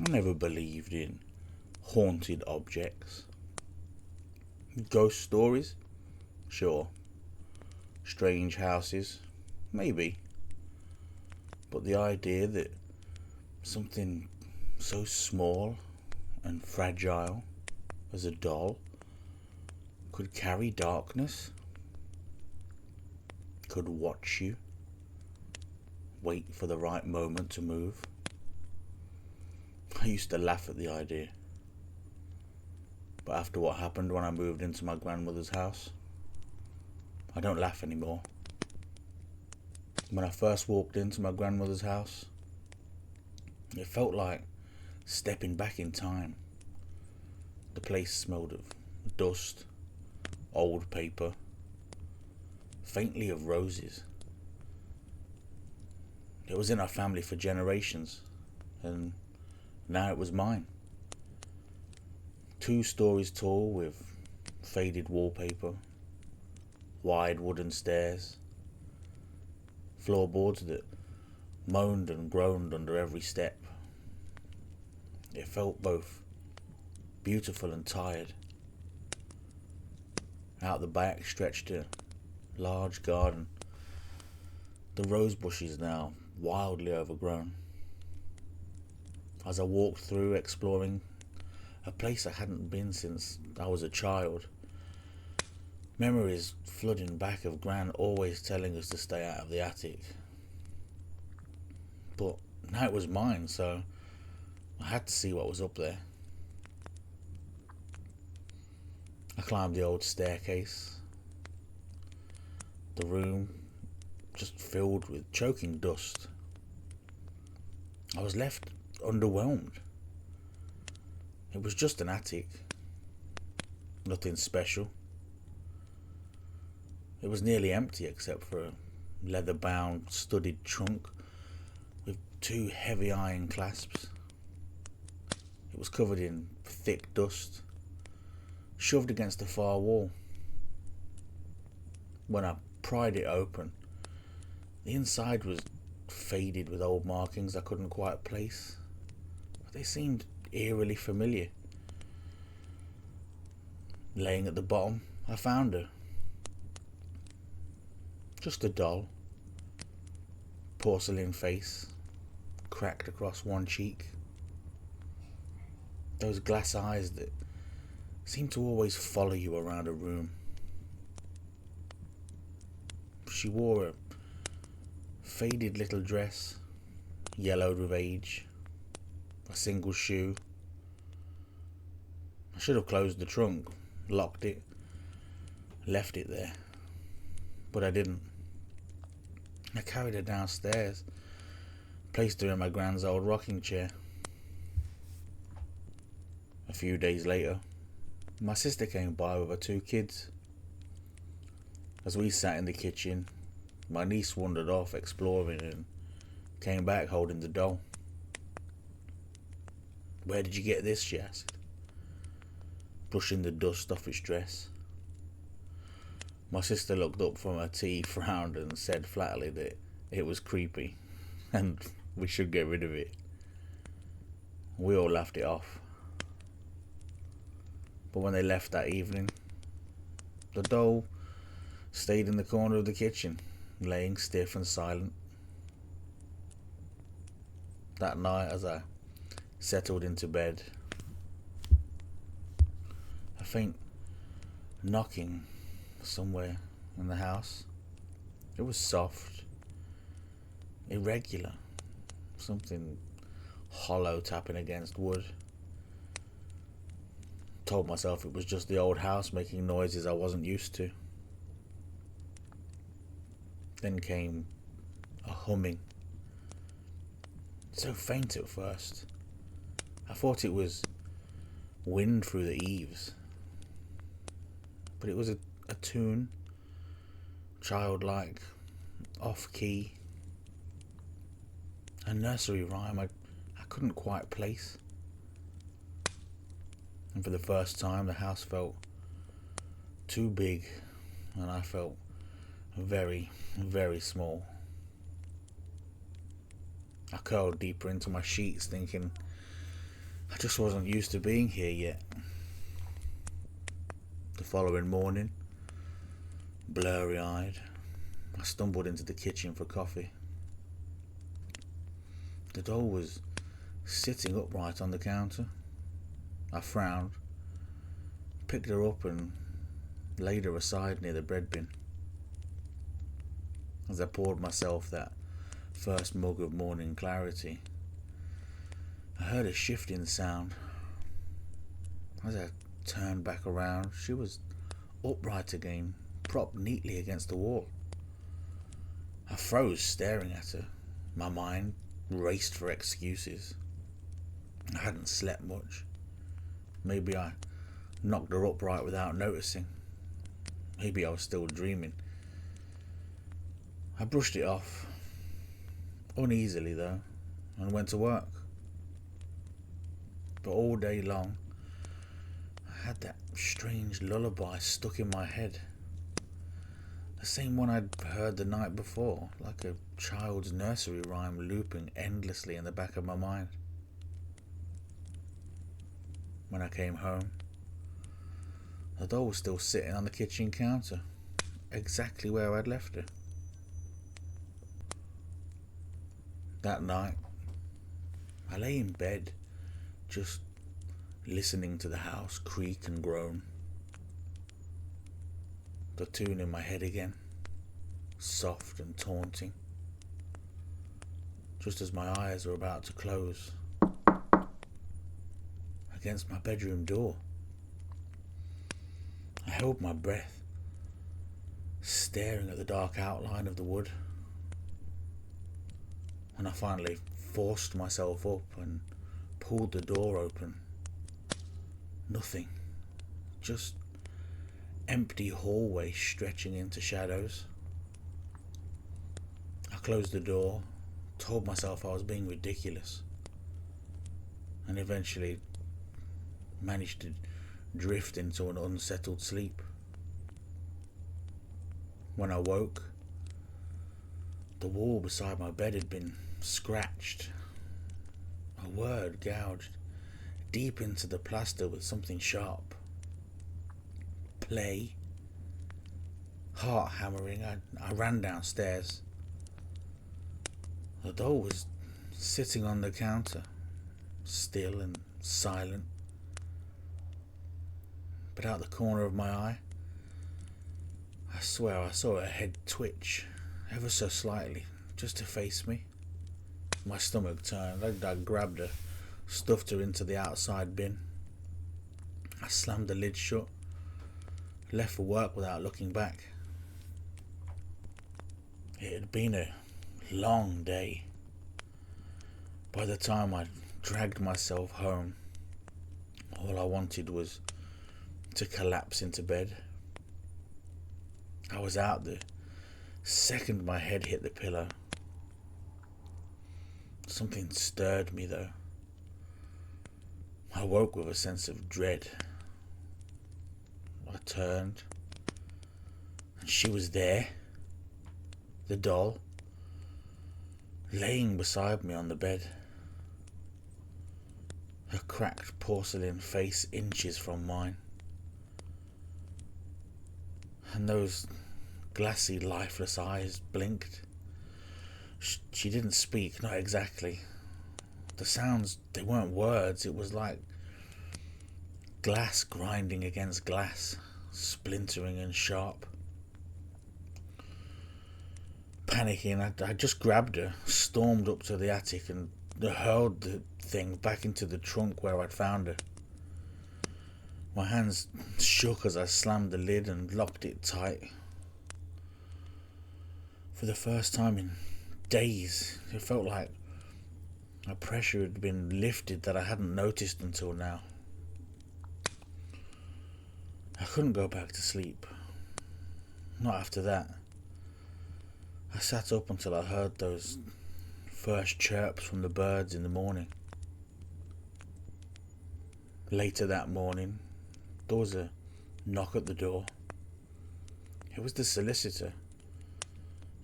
I never believed in haunted objects. Ghost stories? Sure. Strange houses? Maybe. But the idea that something so small and fragile as a doll could carry darkness, could watch you, wait for the right moment to move. I used to laugh at the idea. But after what happened when I moved into my grandmother's house, I don't laugh anymore. When I first walked into my grandmother's house, it felt like stepping back in time. The place smelled of dust, old paper, faintly of roses. It was in our family for generations, and now it was mine. 2 stories tall with faded wallpaper, wide wooden stairs, floorboards that moaned and groaned under every step. It felt both beautiful and tired. Out the back stretched a large garden, the rose bushes now wildly overgrown. As I walked through, exploring a place I hadn't been since I was a child, memories flooding back of Gran always telling us to stay out of the attic. But now it was mine, so I had to see what was up there. I climbed the old staircase. The room just filled with choking dust. I was left underwhelmed. It was just an attic. Nothing special. It was nearly empty except for a leather-bound studded trunk with 2 heavy iron clasps. It was covered in thick dust, shoved against the far wall. When I pried it open, the inside was faded with old markings I couldn't quite place, but they seemed eerily familiar. Laying at the bottom, I found her. Just a doll. Porcelain face, cracked across one cheek. Those glass eyes that seem to always follow you around a room. She wore a faded little dress, yellowed with age, a single shoe. I should have closed the trunk, locked it, left it there, but I didn't. I carried her downstairs, placed her in my grand's old rocking chair. A few days later, my sister came by with her 2 kids. As we sat in the kitchen, my niece wandered off exploring and came back holding the doll. "Where did you get this?" she asked, brushing the dust off its dress. My sister looked up from her tea, frowned and said flatly that it was creepy and we should get rid of it. We all laughed it off. But when they left that evening, the doll stayed in the corner of the kitchen, laying stiff and silent. That night, as I settled into bed, a faint knocking somewhere in the house. It was soft, irregular, something hollow tapping against wood. Told myself it was just the old house making noises I wasn't used to. Then came a humming, so faint at first. I thought it was wind through the eaves, but it was a tune, childlike, off-key, a nursery rhyme I couldn't quite place. And for the first time, the house felt too big, and I felt very, very small. I curled deeper into my sheets, thinking I just wasn't used to being here yet. The following morning, blurry-eyed, I stumbled into the kitchen for coffee. The doll was sitting upright on the counter. I frowned, picked her up and laid her aside near the bread bin. As I poured myself that first mug of morning clarity, I heard a shifting sound. As I turned back around, she was upright again, propped neatly against the wall. I froze staring at her. My mind raced for excuses. I hadn't slept much. Maybe I knocked her upright without noticing. Maybe I was still dreaming. I brushed it off, uneasily though, and went to work. But all day long, I had that strange lullaby stuck in my head. The same one I'd heard the night before, like a child's nursery rhyme looping endlessly in the back of my mind. When I came home, the doll was still sitting on the kitchen counter, exactly where I'd left her. That night, I lay in bed, just listening to the house creak and groan. The tune in my head again, soft and taunting. Just as my eyes were about to close, against my bedroom door, I held my breath, staring at the dark outline of the wood. When I finally forced myself up and pulled the door open, nothing, just empty hallway stretching into shadows. I closed the door, told myself I was being ridiculous, and eventually managed to drift into an unsettled sleep. When I woke, the wall beside my bed had been scratched, a word gouged deep into the plaster with something sharp. Play. Heart hammering, I ran downstairs. The doll was sitting on the counter, still and silent. But out the corner of my eye, I swear I saw her head twitch, ever so slightly, just to face me. My stomach turned. I grabbed her, stuffed her into the outside bin. I slammed the lid shut, left for work without looking back. It had been a long day. By the time I dragged myself home, all I wanted was to collapse into bed. I was out the second my head hit the pillow. Something stirred me though. I woke with a sense of dread. I turned, and she was there, the doll, laying beside me on the bed. Her cracked porcelain face inches from mine, and those glassy, lifeless eyes blinked. She didn't speak, not exactly. The sounds, they weren't words, it was like glass grinding against glass, splintering and sharp. Panicking, I just grabbed her, stormed up to the attic and hurled the thing back into the trunk where I'd found her. My hands shook as I slammed the lid and locked it tight. For the first time in days, it felt like a pressure had been lifted that I hadn't noticed until now. I couldn't go back to sleep. Not after that. I sat up until I heard those first chirps from the birds in the morning. Later that morning, there was a knock at the door. It was the solicitor,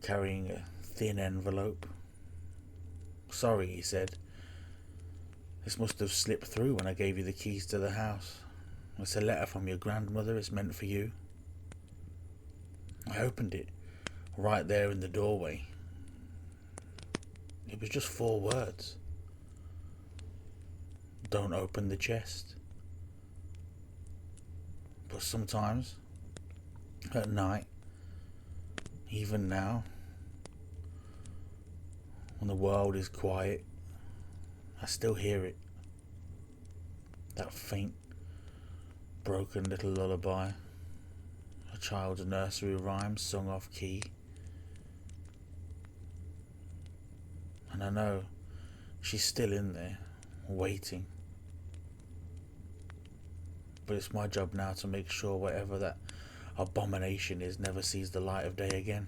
carrying a thin envelope. "Sorry," he said. This must have slipped through when I gave you the keys to the house. It's a letter from your grandmother. It's meant for you. I opened it right there in the doorway. It was just 4 words. Don't open the chest. But sometimes, at night, even now, when the world is quiet, I still hear it. That faint, broken little lullaby, a child's nursery rhyme sung off key. And I know she's still in there, waiting. But it's my job now to make sure whatever that abomination is never sees the light of day again.